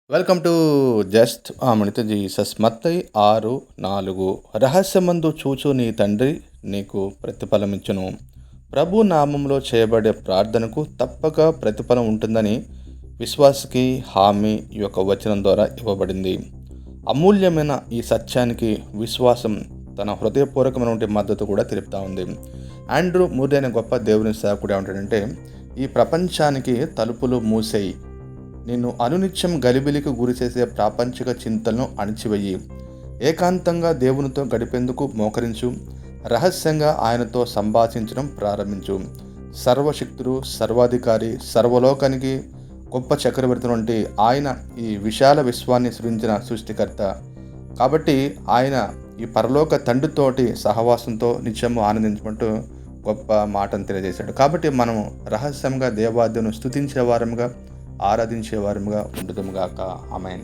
Welcome to just ఆమనిత Jesus మత్తయి 6:4 రహస్యమందు చూచు నీ తండ్రి నీకు ప్రతిఫలమిచ్చును. ప్రభు నామంలో చేయబడే ప్రార్థనకు తప్పక ప్రతిఫలం ఉంటుందని విశ్వాసకి హామీ ఈ యొక్క వచనం ద్వారా ఇవ్వబడింది. అమూల్యమైన ఈ సత్యానికి విశ్వాసం తన హృదయపూర్వకమైనటువంటి మద్దతు కూడా తెలుపుతా ఉంది. ఆండ్రూ మూర్రీ అనే గొప్ప దేవుని సేవకుడు ఏమంటాడంటే, ఈ ప్రపంచానికి తలుపులు మూసేయి, నిన్ను అనునిత్యం గలిబిలికి గురిచేసే ప్రాపంచిక చింతలను అణిచివేయి, ఏకాంతంగా దేవునితో గడిపేందుకు మోకరించు, రహస్యంగా ఆయనతో సంభాషించడం ప్రారంభించు. సర్వశక్తుడు, సర్వాధికారి, సర్వలోకానికి గొప్ప చక్రవర్తి వంటి ఆయన ఈ విశాల విశ్వాన్ని సృజించిన సృష్టికర్త కాబట్టి ఆయన ఈ పరలోక తండ్రితోటి సహవాసంతో నిత్యము ఆనందించుకుంటూ గొప్ప మాటను తెలియజేశాడు. కాబట్టి మనము రహస్యంగా దేవాదిని స్తుతించే వారముగా, ఆరాధించే వారముగా ఉండుదుముగాక. ఆమేన్.